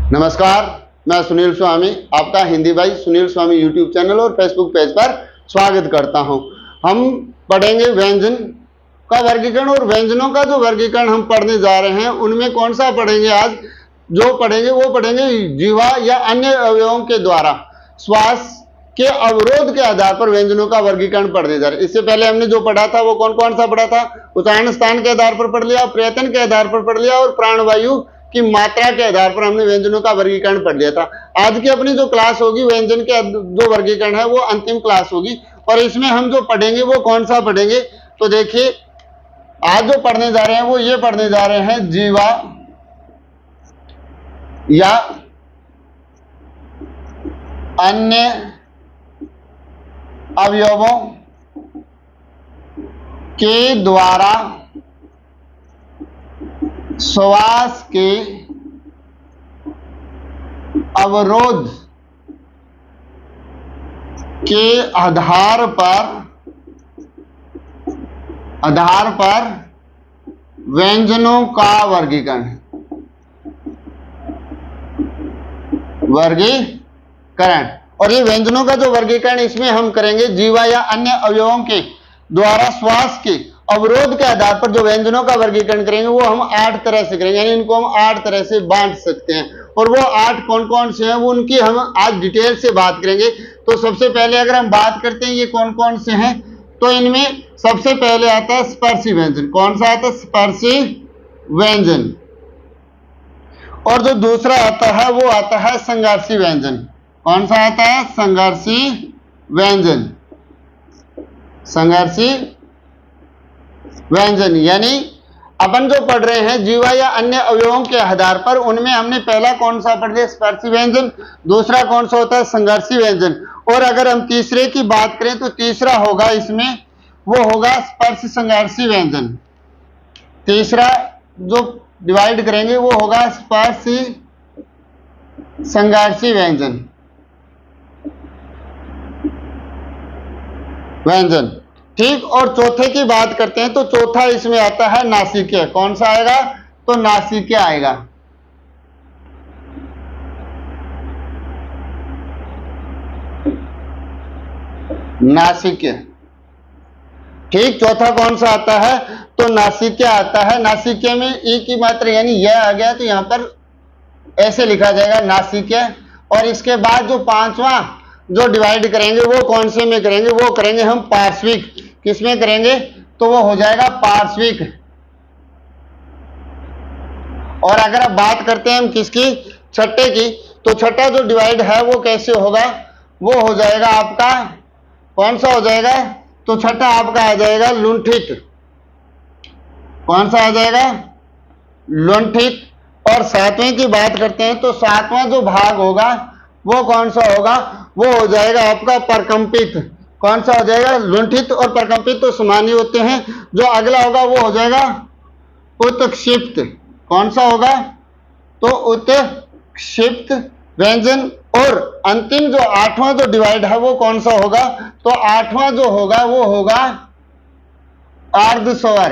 नमस्कार, मैं सुनील स्वामी आपका हिंदी भाई सुनील स्वामी यूट्यूब चैनल और फेसबुक पेज पर स्वागत करता हूं। हम पढ़ेंगे व्यंजन का वर्गीकरण और व्यंजनों का जो वर्गीकरण हम पढ़ने जा रहे हैं उनमें कौन सा पढ़ेंगे आज। जो पढ़ेंगे वो पढ़ेंगे जीवा या अन्य अवयवों के द्वारा श्वास के अवरोध के आधार पर व्यंजनों का वर्गीकरण पढ़ने जा रहे हैं। इससे पहले हमने जो पढ़ा था वो कौन कौन सा पढ़ा था। उच्चारण स्थान के आधार पर पढ़ लिया, प्रयत्न के आधार पर पढ़ लिया और प्राणवायु की मात्रा के आधार पर हमने व्यंजनों का वर्गीकरण पढ़ लिया था। आज की अपनी जो क्लास होगी व्यंजन के जो वर्गीकरण है वो अंतिम क्लास होगी और इसमें हम जो पढ़ेंगे वो कौन सा पढ़ेंगे। तो देखिए आज जो पढ़ने जा रहे हैं वो ये पढ़ने जा रहे हैं जीवा या अन्य अवयवों के द्वारा श्वास के अवरोध के आधार पर व्यंजनों का वर्गीकरण और ये व्यंजनों का जो वर्गीकरण इसमें हम करेंगे जीवा या अन्य अवयवों के द्वारा श्वास के अवरोध के आधार पर जो व्यंजनों का वर्गीकरण करेंगे वो हम 8 तरह से करेंगे, यानी इनको हम 8 तरह से बांट सकते हैं और वो 8 कौन कौन से हैं वो उनकी हम आज डिटेल से बात करेंगे। तो सबसे पहले अगर हम बात करते हैं ये कौन कौन से हैं तो इनमें सबसे पहले आता है स्पर्शी व्यंजन। कौन सा आता है? स्पर्शी व्यंजन। और जो दूसरा आता है वो आता है संघर्षी व्यंजन। कौन सा आता है? संघर्षी व्यंजन। संघर्षी व्यंजन यानी अपन जो पढ़ रहे हैं जीवा या अन्य अवयवों के आधार पर उनमें हमने पहला कौन सा पढ़ लिया? स्पर्शी व्यंजन। दूसरा कौन सा होता है? संघर्षी व्यंजन। और अगर हम तीसरे की बात करें तो तीसरा होगा इसमें वो होगा स्पर्श संघर्षी व्यंजन। तीसरा जो डिवाइड करेंगे वो होगा स्पर्शी संघर्षी व्यंजन। ठीक। और चौथे की बात करते हैं तो चौथा इसमें आता है नासिक्य। कौन सा आएगा? तो नासिक्य आएगा। नासिक्य। ठीक। चौथा कौन सा आता है? तो नासिक्य आता है। नासिक्य में ई की मात्रा यानी यह आ गया तो यहां पर ऐसे लिखा जाएगा नासिक्य। और इसके बाद जो पांचवा जो डिवाइड करेंगे वो कौन से में करेंगे? वो करेंगे हम पार्श्विक। किस में करेंगे? तो वो हो जाएगा पार्श्विक। और अगर आप बात करते हैं हम किसकी? छठे की। तो छठा जो डिवाइड है वो कैसे होगा? वो हो जाएगा आपका कौन सा हो जाएगा? तो छठा आपका आ जाएगा लुंठित। कौन सा आ जाएगा? लुंठित। और सातवें की बात करते हैं तो सातवां जो भाग होगा वो कौन सा होगा? वो हो जाएगा आपका परकंपित। कौन सा हो जाएगा? लुंठित और परकंपित तो समान ही होते हैं। जो अगला होगा वो हो जाएगा उत्क्षिप्त। कौन सा होगा? तो उत्क्षिप्त व्यंजन। और अंतिम जो आठवां जो डिवाइड है वो कौन सा होगा? तो आठवां जो होगा वो होगा अर्धस्वर।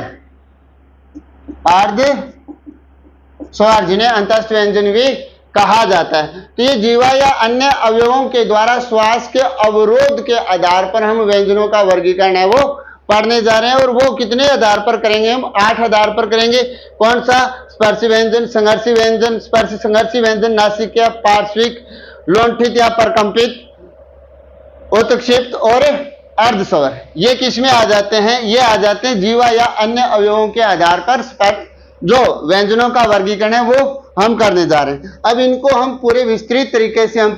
अर्धस्वर जिन्हें अंतस्थ व्यंजन भी कहा जाता है। तो ये जीवा या अन्य अवयवों के द्वारा श्वास के अवरोध के आधार पर हम व्यंजनों का वर्गीकरण है वो पढ़ने जा रहे हैं। और वो कितने आधार पर करेंगे? हम 8 आधार पर करेंगे। कौन सा? स्पर्शी व्यंजन, संघर्षी व्यंजन, स्पर्शी संघर्षी व्यंजन, नासिक्य, पार्श्विक, लुंठित या परकंपित, उत्क्षिप्त और अर्धस्वर। ये किस में आ जाते हैं? ये आ जाते हैं जीवा या अन्य अवयवों के आधार पर जो व्यंजनों का वर्गीकरण है वो हम करने जा रहे हैं। अब इनको हम पूरे विस्तृत तरीके से हम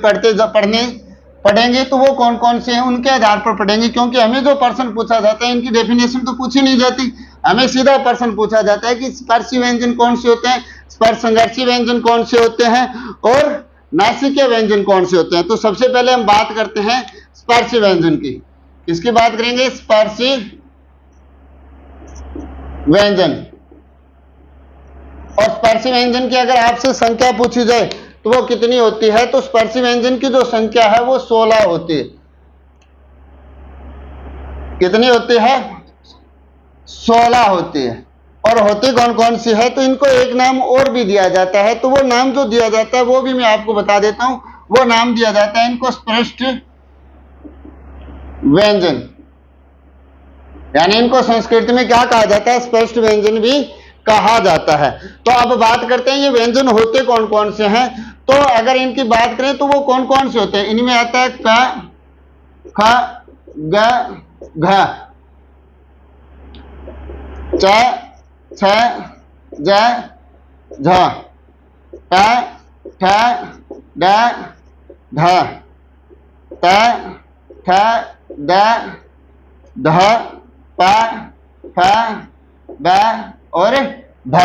पढ़ेंगे तो वो कौन कौन से हैं उनके आधार पर पढ़ेंगे, क्योंकि हमें जो प्रश्न पूछा जाता है इनकी डेफिनेशन तो पूछी नहीं जाती। हमें सीधा प्रश्न पूछा जाता है कि स्पर्शी व्यंजन कौन से होते हैं, स्पर्श संघर्षी व्यंजन कौन से होते हैं और नासिक्य व्यंजन कौन से होते हैं। तो सबसे पहले हम बात करते हैं स्पर्शी व्यंजन की। किसकी बात करेंगे? स्पर्शी व्यंजन। और स्पर्शी व्यंजन की अगर आपसे संख्या पूछी जाए तो वो कितनी होती है? तो स्पर्शी व्यंजन की जो संख्या है वो 16 होती है। कितनी होती है? 16 होती है। और होती कौन कौन सी है, तो इनको एक नाम और भी दिया जाता है। तो वो नाम जो दिया जाता है वो भी मैं आपको बता देता हूं। वो नाम दिया जाता है इनको स्पष्ट व्यंजन, यानी इनको संस्कृत में क्या कहा जाता है, स्पष्ट व्यंजन भी कहा जाता है। तो अब बात करते हैं ये व्यंजन होते कौन कौन से हैं। तो अगर इनकी बात करें तो वो कौन कौन से होते हैं, इनमें आता है क, ख, ग, घ, च, छ, ज, झ, ट, ठ, ड, ढ, त, थ, द, ध, प, फ, ब और भ।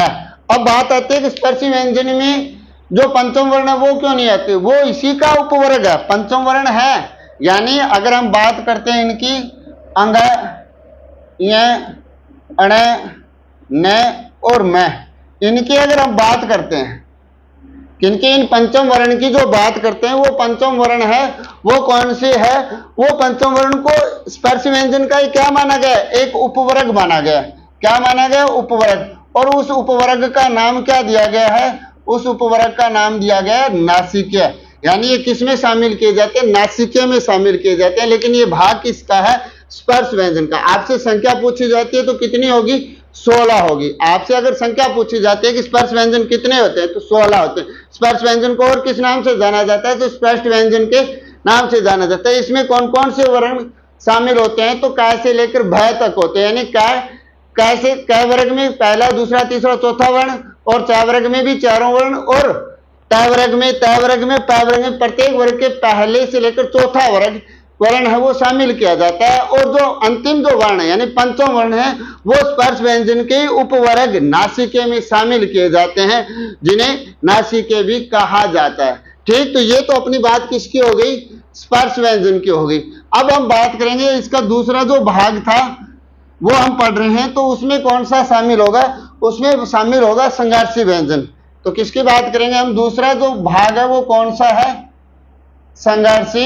अब बात आती है कि स्पर्शी व्यंजन में जो पंचम वर्ण है वो क्यों नहीं आते, वो इसी का उपवर्ग है, पंचम वर्ण है। यानी अगर हम बात करते हैं इनकी अंग, य, अण, न और म, इनकी अगर हम बात करते हैं, किनके, इन पंचम वर्ण की जो बात करते हैं, वो पंचम वर्ण है वो कौन से है, वो पंचम वर्ण को स्पर्श व्यंजन का क्या माना गया, एक उपवर्ग माना गया। क्या माना गया, उपवर्ग। और उस उपवर्ग का नाम क्या दिया गया है, उस उपवर्ग का नाम दिया गया है नासिक्य। यानी ये किस में शामिल किए जाते हैं, नासिक्य में शामिल किए जाते हैं। लेकिन ये भाग किसका है, स्पर्श व्यंजन का। आपसे संख्या पूछी जाती है तो कितनी होगी, 16 होगी। आपसे अगर संख्या पूछी जाती है कि स्पर्श व्यंजन कितने होते हैं, तो 16 होते हैं। स्पर्श व्यंजन को और किस नाम से जाना जाता है, तो स्पष्ट व्यंजन के नाम से जाना जाता है। इसमें कौन कौन से वर्ण शामिल होते हैं, तो क से लेकर भ तक होते हैं। यानी क से क वर्ग में पहला, दूसरा, तीसरा, चौथा वर्ण, और च वर्ग में भी चारों वर्ण, और त वर्ग में, प वर्ग में प्रत्येक वर्ग के पहले से लेकर चौथा वर्ण है वो शामिल किया जाता है। और जो अंतिम जो वर्ण है यानी पंचम वर्ण है वो स्पर्श व्यंजन के उपवर्ग नासिके में शामिल किए जाते हैं, जिन्हें नासिके भी कहा जाता है। ठीक, तो ये तो अपनी बात किसकी हो गई, स्पर्श व्यंजन की हो गई। अब हम बात करेंगे इसका दूसरा जो भाग था वो हम पढ़ रहे हैं, तो उसमें कौन सा शामिल होगा, उसमें शामिल होगा संघर्षी व्यंजन। तो किसकी बात करेंगे हम, दूसरा जो भाग है वो कौन सा है, संघर्षी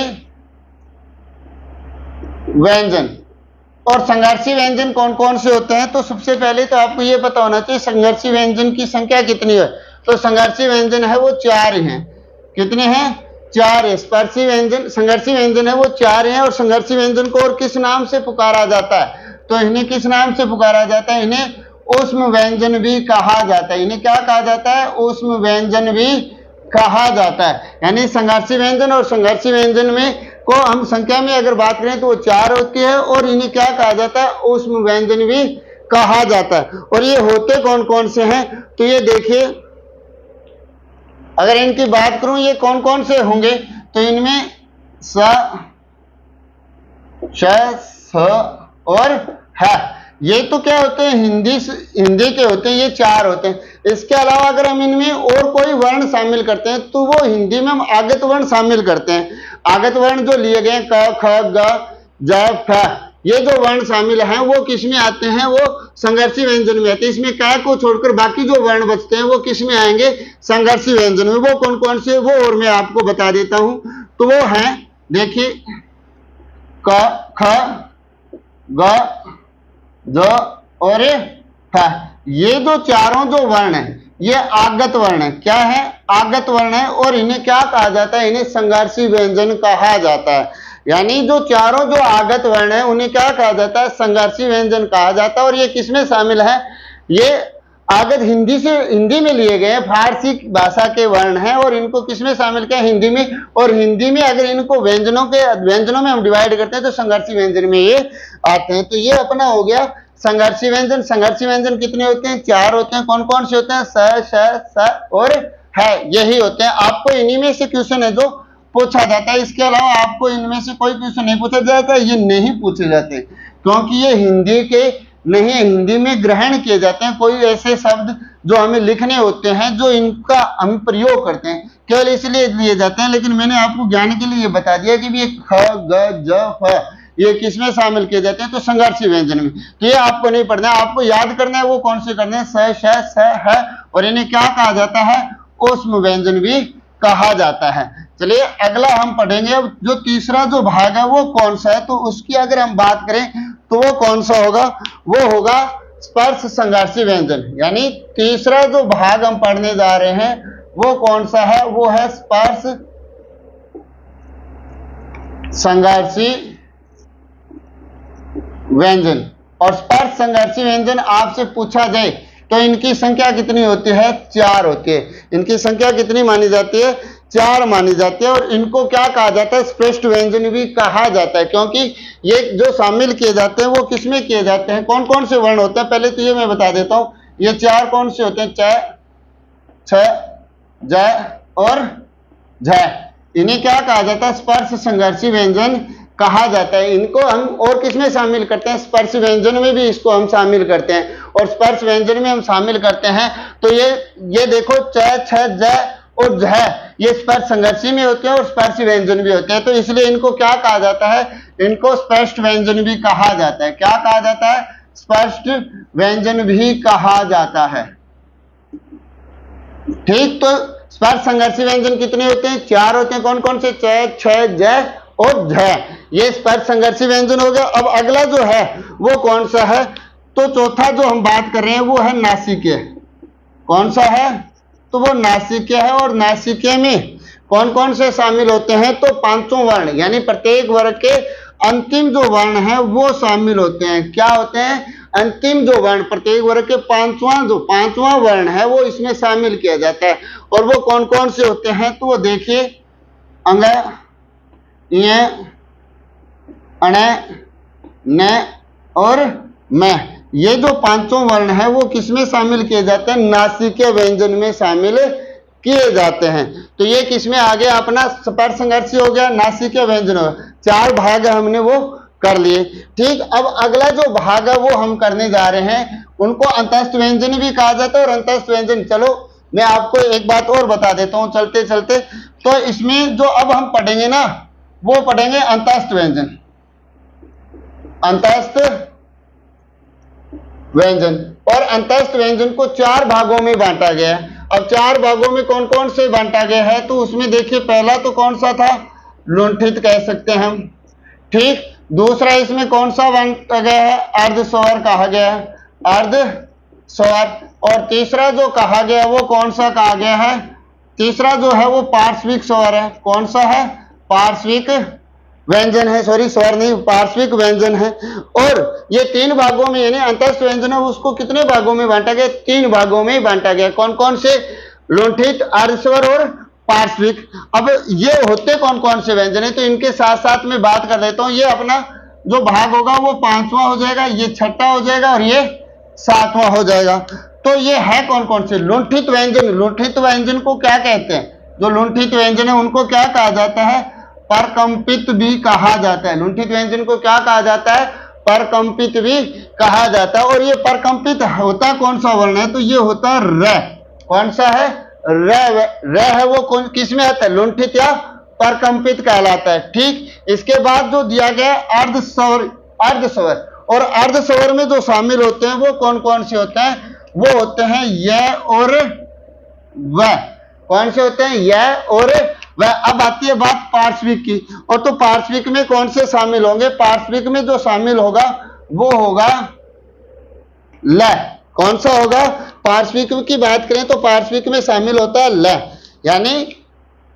व्यंजन। और संघर्षी व्यंजन कौन कौन से होते हैं, तो सबसे पहले तो आपको ये पता होना चाहिए संघर्षी व्यंजन की संख्या कितनी है। तो संघर्षी व्यंजन है वो 4 हैं। कितने हैं, 4 है। स्पर्शी व्यंजन, संघर्षी व्यंजन है वो 4 हैं। और संघर्षी व्यंजन को और किस नाम से पुकारा जाता है, तो इन्हें किस नाम से पुकारा जाता है, इन्हें ऊष्म व्यंजन भी कहा जाता है। इन्हें क्या कहा जाता है, ऊष्म व्यंजन भी कहा जाता है। यानी संघर्षी व्यंजन और संघर्षी व्यंजन में को हम संख्या में अगर बात करें तो वो 4 होती है, और इन्हें क्या कहा जाता है, ऊष्म व्यंजन भी कहा जाता है। और ये होते कौन कौन से हैं, तो ये देखिए अगर इनकी बात करूं ये कौन कौन से होंगे, तो इनमें स, श, स और ह, ये तो क्या होते हैं, हिंदी के होते हैं, ये 4 होते हैं। इसके अलावा अगर हम इनमें और कोई वर्ण शामिल करते हैं तो वो हिंदी में हम आगत वर्ण शामिल करते हैं। आगत वर्ण जो लिए गए क, ख, ग, ज, फ, ये जो वर्ण शामिल हैं वो किस में आते हैं, वो संघर्षी व्यंजन में आते हैं। इसमें क को छोड़कर बाकी जो वर्ण बचते हैं वो किस में आएंगे, संघर्षी व्यंजन में। वो कौन कौन से, वो और मैं आपको बता देता हूं। तो वो हैं, देखिए क, ख, ग, ज और फ, ये जो चारों जो वर्ण है ये आगत वर्ण है। क्या है, आगत वर्ण है। और इन्हें क्या कहा जाता है, इन्हें संघर्षी व्यंजन कहा जाता है। यानी जो चारों जो आगत वर्ण है उन्हें क्या कहा जाता है, संघर्षी व्यंजन कहा जाता है। और ये किसमें शामिल है, ये आगत हिंदी में लिए गए हैं, फारसी भाषा के वर्ण हैं। और इनको किसमें शामिल किया, हिंदी में। और हिंदी में अगर इनको व्यंजनों में हम डिवाइड करते हैं तो संघर्षी व्यंजन में ये आते हैं। तो ये अपना हो गया संघर्षी व्यंजन। संघर्षी व्यंजन कितने होते हैं, 4 होते हैं। कौन कौन से होते हैं, स, श, स और है, यही होते हैं। आपको इन्हीं में से क्वेश्चन है जो पूछा जाता है। इसके अलावा आपको इनमें से कोई क्वेश्चन नहीं पूछा जाता, ये नहीं पूछे जाते क्योंकि ये हिंदी के नहीं, हिंदी में ग्रहण किए जाते हैं। कोई ऐसे शब्द जो हमें लिखने होते हैं जो इनका हम प्रयोग करते हैं केवल इसलिए लिए जाते हैं। लेकिन मैंने आपको ज्ञान के लिए बता दिया कि ये ख, ग, ज, फ ये किसमें शामिल किए जाते हैं, तो संघर्षी व्यंजन में। तो ये आपको नहीं पढ़ना है, आपको याद करना है वो कौन से करने हैं, स, श, स, ह। और इन्हें क्या कहा जाता है, ऊष्म व्यंजन भी कहा जाता है। चलिए अगला हम पढ़ेंगे। अब जो तीसरा जो भाग है वो कौन सा है, तो उसकी अगर हम बात करें तो वो कौन सा होगा, वो होगा स्पर्श संघर्षी व्यंजन, यानी तीसरा जो भाग हम पढ़ने जा रहे हैं वो कौन सा है, वो है स्पर्श संघर्षी व्यंजन। और स्पर्श संघर्षी व्यंजन आपसे पूछा जाए तो इनकी संख्या कितनी होती है, 4 होती है। इनकी संख्या कितनी मानी जाती है, 4 मानी जाती है। और इनको क्या कहा जाता है, स्पष्ट व्यंजन भी कहा जाता है, क्योंकि ये जो शामिल किए जाते हैं वो किसमें किए जाते हैं, कौन कौन से वर्ण होते हैं, पहले तो ये मैं बता देता हूं। ये 4 कौन से होते हैं, च, छ, ज और झ। इन्हें क्या कहा जाता है, स्पर्श संघर्षी व्यंजन कहा जाता है। इनको हम और किसमें शामिल करते हैं, स्पर्श व्यंजन में भी इसको हम शामिल करते हैं। और स्पर्श व्यंजन में हम शामिल करते हैं तो ये देखो च, छ, ज और झ, ये स्पर्श संघर्षी में होते हैं और स्पर्श व्यंजन भी होते हैं। तो इसलिए इनको क्या कहा जाता है, इनको स्पष्ट व्यंजन भी कहा जाता है। क्या कहा जाता है, स्पष्ट व्यंजन भी कहा जाता है। ठीक, तो स्पर्श संघर्षी व्यंजन कितने होते हैं, 4 होते हैं। कौन कौन से, च, छ, ज और झ, ये स्पर्श संघर्षी व्यंजन हो गया। अब अगला जो है वो कौन सा है, तो चौथा जो हम बात कर रहे हैं वो है नासिके। कौन सा है, तो वो नासिके है। और नासिके में कौन कौन से शामिल होते हैं, तो 5 वर्ण, यानी प्रत्येक वर्ग के अंतिम जो वर्ण है वो शामिल होते हैं। क्या होते हैं, अंतिम जो वर्ण, प्रत्येक वर्ग के पांचवा वर्ण है वो इसमें शामिल किया जाता है। और वो कौन कौन से होते हैं, तो वो देखिए, अंग, य, अण, न और मैं, ये जो 5 वर्ण है वो किसमें शामिल किए जाते हैं, नासिके व्यंजन में शामिल किए जाते हैं। तो ये किसमें आ गया, अपना स्पर्श संघर्षी हो गया, नासिके व्यंजन हो गया। 4 भाग हमने वो कर लिए। ठीक, अब अगला जो भाग है वो हम करने जा रहे हैं, उनको अंतस्थ व्यंजन भी कहा जाता है। और अंतस्थ व्यंजन, चलो मैं आपको एक बात और बता देता हूं चलते चलते। तो इसमें जो अब हम पढ़ेंगे ना, वो पढ़ेंगे अंतस्थ व्यंजन। अंतस्थ व्यंजन, और अंतस्थ व्यंजन को 4 भागों में बांटा गया है। अब 4 भागों में कौन कौन से बांटा गया है, तो उसमें देखिए पहला तो कौन सा था, लुंठित कह सकते हैं हम। ठीक, दूसरा इसमें कौन सा बांटा गया है, अर्ध स्वर कहा गया है, अर्ध स्वर। और तीसरा जो कहा गया वो कौन सा कहा गया है, तीसरा जो है वो पार्श्विक स्वर है। कौन सा है, पार्श्विक व्यंजन है, सॉरी स्वर नहीं, पार्श्विक व्यंजन है। और ये 3 भागों में, यानी अंतस्थ व्यंजन है उसको कितने भागों में बांटा गया, 3 भागों में बांटा गया। कौन कौन से, लुंठित, अर्धस्वर और पार्श्विक। अब ये होते कौन कौन से व्यंजन है, तो इनके साथ साथ में बात कर देता हूं। ये अपना जो भाग होगा वो 5वां हो जाएगा, ये 6ठा हो जाएगा और ये 7वां हो जाएगा। तो ये है कौन कौन से, लुंठित व्यंजन। लुंठित व्यंजन को क्या कहते हैं, जो लुंठित व्यंजन है उनको क्या कहा जाता है, परकंपित भी कहा जाता है। लुंठित व्यंजन को क्या कहा जाता है, परकंपित भी कहा जाता है। और ये परकंपित होता कौन सा वर्ण है, तो ये होता है र। कौन सा है, र है वो कौन, किसमें आता है, लुंठित या परकंपित कहलाता है। ठीक, इसके बाद जो दिया गया अर्धस्वर, अर्धस्वर। और अर्धस्वर में जो शामिल होते हैं वो कौन कौन से होते हैं, वो होते हैं य और व। कौन से होते हैं, य और वह। अब आती है बात पार्श्विक की। और तो पार्श्विक में कौन से शामिल होंगे, पार्श्विक में जो शामिल होगा वो होगा ल। कौन सा होगा, पार्श्विक की बात करें तो पार्श्विक में शामिल होता है ल, यानी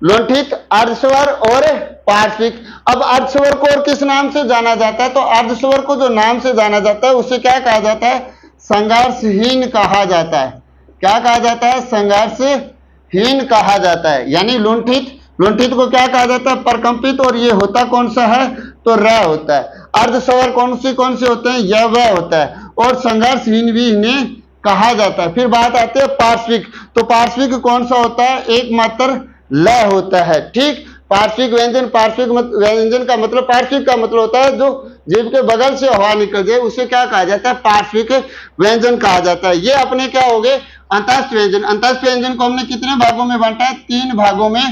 लुंठित, अर्धस्वर और पार्श्विक। अब अर्धस्वर को और किस नाम से जाना जाता है, तो अर्धस्वर को जो नाम से जाना जाता है उसे क्या कहा जाता है, संघर्षहीन कहा जाता है। क्या कहा जाता है, संघर्षहीन कहा जाता है। यानी लुंठित, लुंठित को क्या कहा जाता है, परकंपित। और ये होता कौन सा है, तो र होता है। अर्धस्वर कौन से होते हैं, यह वह होता है। और संघर्षहीन भी इन्हें कहा जाता है। फिर बात आती है पार्श्विक। तो पार्श्विक कौन सा होता है, एकमात्र ल होता है। ठीक, पार्श्विक व्यंजन, पार्श्विक व्यंजन का मतलब, पार्श्विक का मतलब होता है जो जीभ के बगल से हवा निकल जाए उसे क्या कहा जाता है, पार्श्विक व्यंजन कहा जाता है। ये अपने क्या हो गए, अंतस्थ व्यंजन। अंतस्थ व्यंजन को हमने कितने भागों में बांटा है, 3 भागों में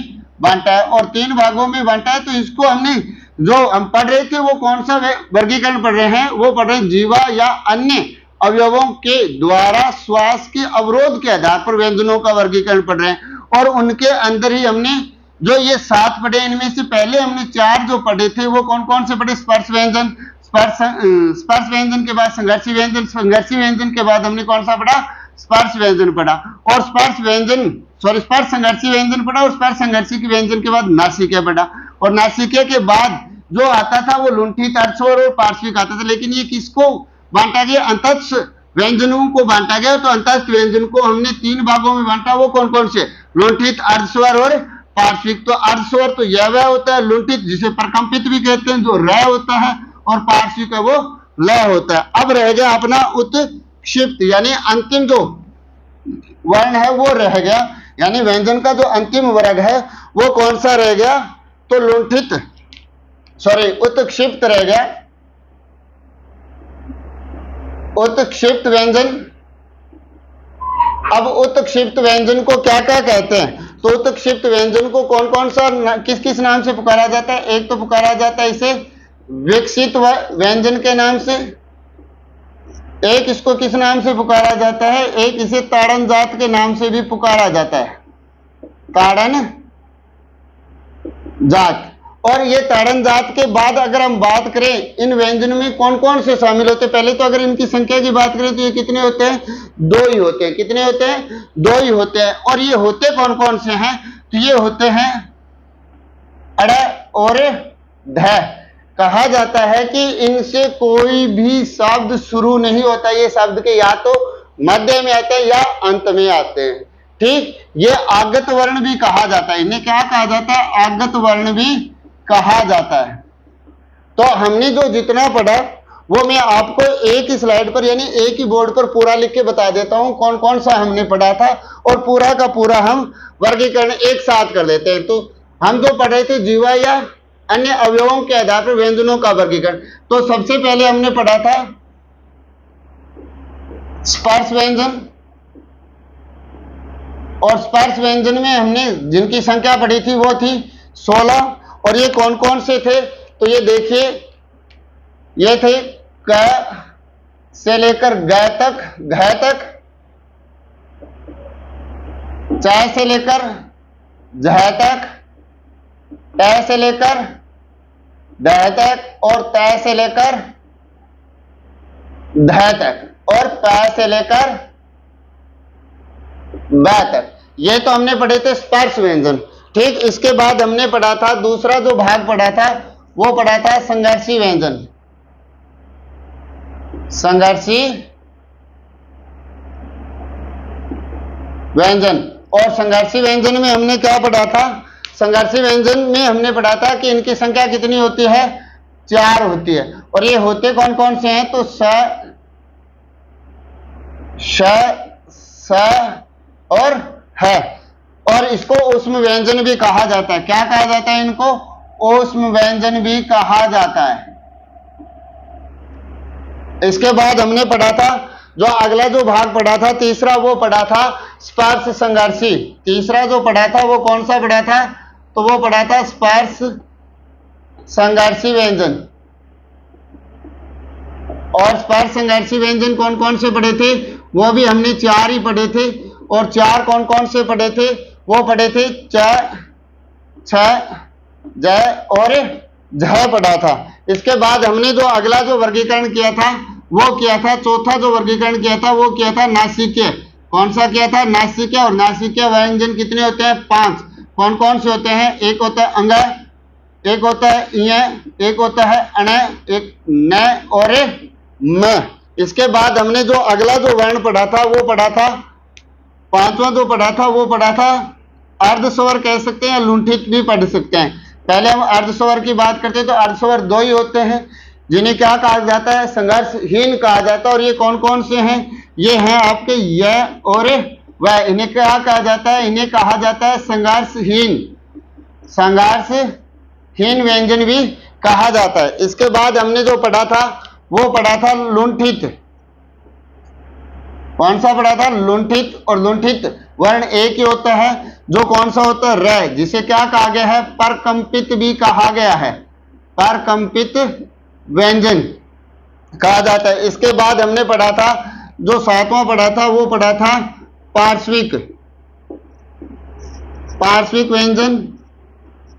बांटा है। और 3 भागों में बांटा है तो इसको हमने, जो हम पढ़ रहे थे वो कौन सा वर्गीकरण पढ़ रहे हैं, वो पढ़ रहे हैं जीवा या अन्य अवयवों के द्वारा श्वास के अवरोध के आधार पर व्यंजनों का वर्गीकरण पढ़ रहे हैं। और उनके अंदर ही हमने जो ये 7 पढ़े, इनमें से पहले हमने 4 जो पढ़े थे वो कौन कौन से पढ़े, स्पर्श व्यंजन, स्पर्श व्यंजन के बाद संघर्षी व्यंजन, संघर्षी व्यंजन के बाद हमने कौन सा पढ़ा, स्पर्श व्यंजन पढ़ा, और स्पर्श संघर्षी व्यंजन पढ़ा, और स्पर्श संघर्षी के व्यंजन के बाद नासिका पढ़ा, और नासिका के बाद जो आता था वो लुंठित, अर्धस्वर और पार्श्विक आता था। लेकिन ये किसको बांटा गया, अंतस्थ व्यंजनों को बांटा गया। तो अंतस्थ व्यंजन को हमने 3 भागों में बांटा, वो कौन कौन से, लुंठित, अर्धस्वर और पार्श्विक। तो अर्धस्वर तो यह वह होता है, लुंठित जिसे प्रकंपित भी कहते हैं जो र होता है, और पार्श्विक है वो ल होता है। अब रह गया अपना उत्क्षिप्त, यानी अंतिम जो वर्ण है वो रह गया, यानी व्यंजन का जो अंतिम वर्ग है वो कौन सा रह गया, तो उत्क्षिप्त रह गया, उत्क्षिप्त व्यंजन। अब उत्क्षिप्त व्यंजन को क्या क्या कहते हैं, तो उत्क्षिप्त व्यंजन को कौन कौन सा किस किस नाम से पुकारा जाता है, एक तो पुकारा जाता है इसे विकसित व्यंजन के नाम से, एक इसको किस नाम से पुकारा जाता है, एक इसे ताड़न जात के नाम से भी पुकारा जाता है, ताड़न जात। और ये ताड़न जात के बाद अगर हम बात करें इन व्यंजन में कौन कौन से शामिल होते हैं, पहले तो अगर इनकी संख्या की बात करें तो ये कितने होते हैं, 2 ही होते हैं। कितने होते हैं, 2 ही होते हैं। और ये होते कौन कौन से हैं, तो ये होते हैं अड़ और ध। कहा जाता है कि इनसे कोई भी शब्द शुरू नहीं होता, ये शब्द के या तो मध्य में आते हैं या अंत में आते हैं। ठीक, ये आगत वर्ण भी कहा जाता है, इन्हें क्या कहा जाता है, आगत वर्ण भी कहा जाता है। तो हमने जो जितना पढ़ा वो मैं आपको एक ही स्लाइड पर यानी एक ही बोर्ड पर पूरा लिख के बता देता हूं कौन कौन सा हमने पढ़ा था, और पूरा का पूरा हम वर्गीकरण एक साथ कर देते हैं। तो हम जो पढ़ रहे थे जीवा या अन्य अवयवों के आधार पर व्यंजनों का वर्गीकरण, तो सबसे पहले हमने पढ़ा था स्पर्श व्यंजन, और स्पर्श व्यंजन में हमने जिनकी संख्या पढ़ी थी वो थी 16। और ये कौन कौन से थे, तो ये देखिए, ये थे क से लेकर ग तक, घ तक, च से लेकर झ तक, ट से लेकर ड तक, और त से लेकर ध तक, और प से लेकर ब तक। ये तो हमने पढ़े थे स्पर्श व्यंजन। ठीक, इसके बाद हमने पढ़ा था दूसरा जो भाग पढ़ा था वो पढ़ा था संघर्षी व्यंजन, संघर्षी व्यंजन। और संघर्षी व्यंजन में हमने क्या पढ़ा था, संघर्षी व्यंजन में हमने पढ़ा था कि इनकी संख्या कितनी होती है, 4 होती है। और ये होते कौन कौन से हैं, तो स, श, स और है। और इसको ऊष्म व्यंजन भी कहा जाता है। क्या कहा जाता है इनको, ऊष्म व्यंजन भी कहा जाता है। इसके बाद हमने पढ़ा था जो अगला जो भाग पढ़ा था तीसरा, वो पढ़ा था स्पर्श संघर्षी। तीसरा जो पढ़ा था वो कौन सा पढ़ा था, तो वो पढ़ा था स्पर्श संघर्षी व्यंजन। और स्पर्श संघर्षी व्यंजन कौन कौन से पढ़े थे, वो भी हमने 4 ही पढ़े थे। और 4 कौन कौन से पढ़े थे, वो पढ़े थे च, छ, ज और झ पढ़ा था। इसके बाद हमने जो अगला जो वर्गीकरण किया था वो किया था, चौथा जो वर्गीकरण किया था वो किया था नासिकीय। कौन सा किया था, नासिकीय। और नासिकीय व्यंजन कितने होते हैं, 5। कौन कौन से होते हैं, एक होता है अंग, एक होता है इय, एक होता है अण, एक न और म। इसके बाद हमने जो अगला जो वर्ण पढ़ा था वो पढ़ा था, 5वां जो पढ़ा था वो पढ़ा था अर्धस्वर कह सकते हैं, लुंठित भी पढ़ सकते हैं। पहले हम अर्धस्वर की बात करते हैं तो अर्धस्वर 2 ही होते हैं जिन्हें क्या कहा जाता है, संघर्षहीन कहा जाता है। और ये कौन कौन से हैं, ये हैं आपके य और वह। इन्हें क्या कहा जाता है, इन्हें कहा जाता है संघर्षहीन, संघर्षहीन व्यंजन भी कहा जाता है। इसके बाद हमने जो पढ़ा था वो पढ़ा था लुंठित। कौन सा पढ़ा था, लुंठित। और लुंठित वर्ण एक ही होता है जो कौन सा होता है, र, जिसे क्या कहा गया है, परकंपित भी कहा गया है, परकंपित व्यंजन कहा जाता है। इसके बाद हमने पढ़ा था जो 7वां पढ़ा था वो पढ़ा था पार्श्विक, पार्श्विक व्यंजन।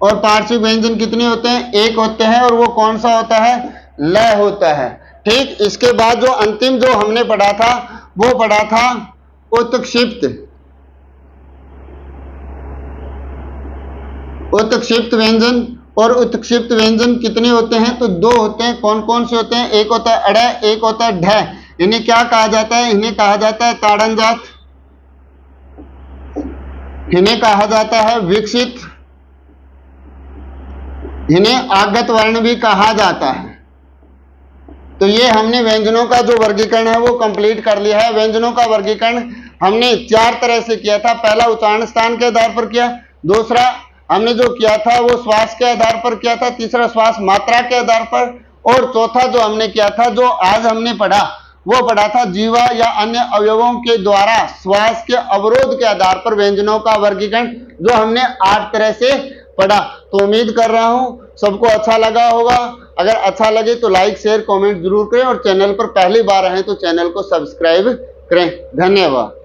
और पार्श्विक व्यंजन कितने होते हैं, 1 होते हैं। और वो कौन सा होता है, लय होता है। ठीक, इसके बाद जो अंतिम जो हमने पढ़ा था वो पढ़ा था उत्क्षिप्त। उत्क्षिप्त व्यंजन। और उत्क्षिप्त व्यंजन कितने होते हैं? तो दो होते हैं। कौन कौन से होते हैं? एक होता है अड़य, एक होता है ढय। इन्हें क्या कहा जाता है? इन्हें कहा जाता है ताड़न जात, इन्हें कहा जाता है विकसित, इन्हें आगत वर्ण भी कहा जाता है। तो ये हमने व्यंजनों का जो वर्गीकरण है वो कंप्लीट कर लिया है। व्यंजनों का वर्गीकरण हमने चार तरह से किया था। पहला उच्चारण स्थान के आधार पर किया, दूसरा हमने जो किया था वो श्वास के आधार पर किया था, तीसरा श्वास मात्रा के आधार पर, और चौथा जो हमने किया था, जो आज हमने पढ़ा, वो पढ़ा था जीवा या अन्य अवयवों के द्वारा श्वास के अवरोध के आधार पर व्यंजनों का वर्गीकरण, जो हमने 8 तरह से पढ़ा। तो उम्मीद कर रहा हूं सबको अच्छा लगा होगा। अगर अच्छा लगे तो लाइक शेयर कमेंट जरूर करें, और चैनल पर पहली बार आए तो चैनल को सब्सक्राइब करें। धन्यवाद।